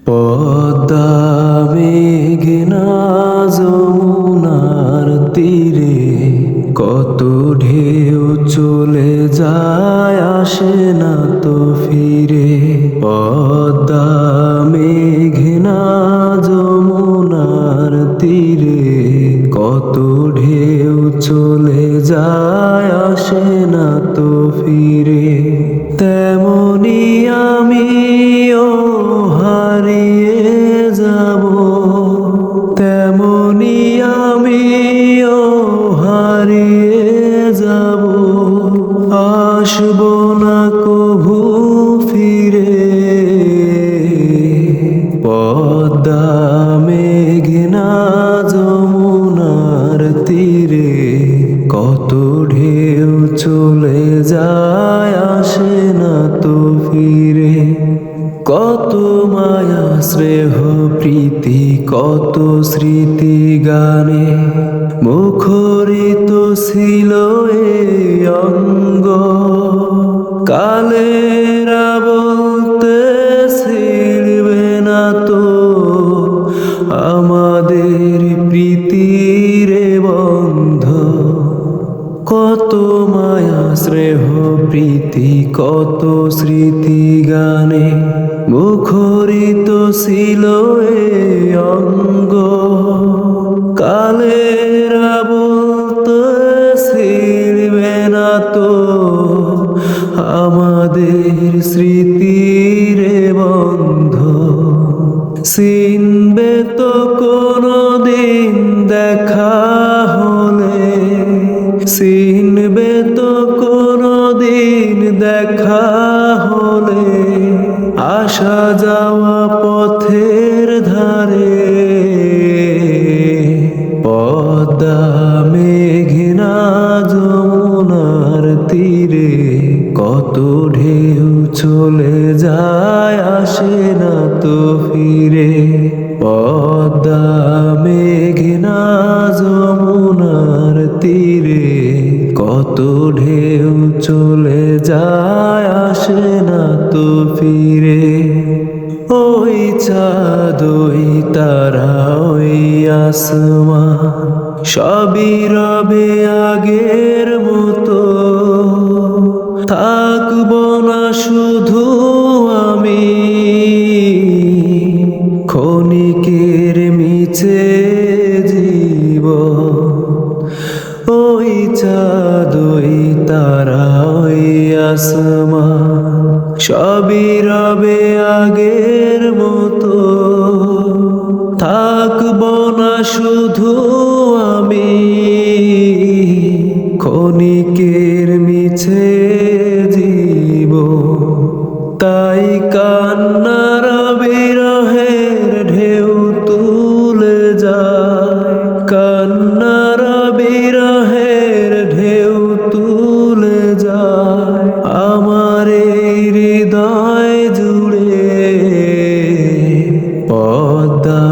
পদ্মা মেঘনা যমুনার তীরে কত ঢেউ চলে যায়, আসে না তো ফিরে। পদ্মা মেঘনা যমুনার তীরে কত ঢেউ চলে যায়, আসে না তো ফিরে। তেমনি আমিও হারিয়ে যাব, তেমনি আমিও হারিয়ে যাব, আসব না কভু ফিরে। পদ্মা মেঘনা যমুনার তীরে কত ঢেউ চলে যায়, আসে না তো ফিরে। কত মায়া স্নেহ প্রীতি কত স্মৃতি গানে মুখরিত ছিল এই অঙ্গ। কালেরা বলতে ছিড়বে না তো আমাদের প্রীতির বন্ধ। কত মায়া স্নেহ প্রীতি কত স্মৃতি গানে মুখরিত ছিল এই অঙ্গ। কালেরা বলতে ছিড়বে না তো আমাদের স্মৃতির বন্ধ। চিনবে তো কোনো দিন দেখা হলে, চিনবে তো কোনো দিন দেখা হলে, আসা যাওয়া পথের ধারে। পদ্মা মেঘনা যমুনার তীরে কত ঢেউ চলে যায়, আসে না তো ফিরে। পদ্মা মেঘনা যমুনার তীরে কত ঢেউ চলে যায়, আসে না তো ফিরে। ওই চাঁদ ওই তারা ওই আসমান সবই রবে আগের মতো। থাকবো না শুধু আমি ক্ষণিকের মিছে জীবন। ওই চাঁদ ওই তারা ওই আসমান সবই রবে আগের মতো। থাকবো না শুধু আমি ক্ষণিকের মিছে জীবন। তাই কান্নার বিরহের ঢেউ তুলে যায়, কান্নার বিরহের ঢেউ তুলে যায় আমার এই হৃদয় জুড়ে। পদ্মা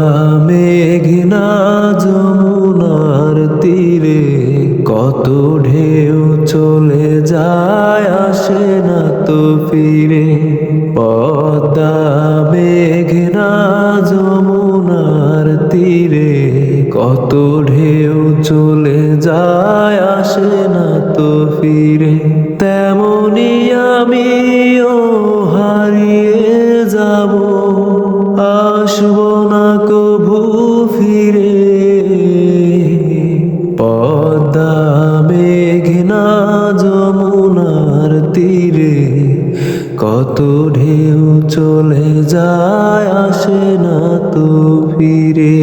মেঘনা যমুনার তীরে কত ঢেউ চলে যায়, আসে না তো ফিরে। পদ্মা মেঘনা যমুনার তীরে কত ঢেউ চলে যায়, আসে না তো ফিরে। তেমনি আমিও হারিয়ে যাব, আসব না কভু ফিরে। পদ্মা মেঘনা যমুনার তীরে কত ঢেউ চলে যায়, আসে না তো ফিরে।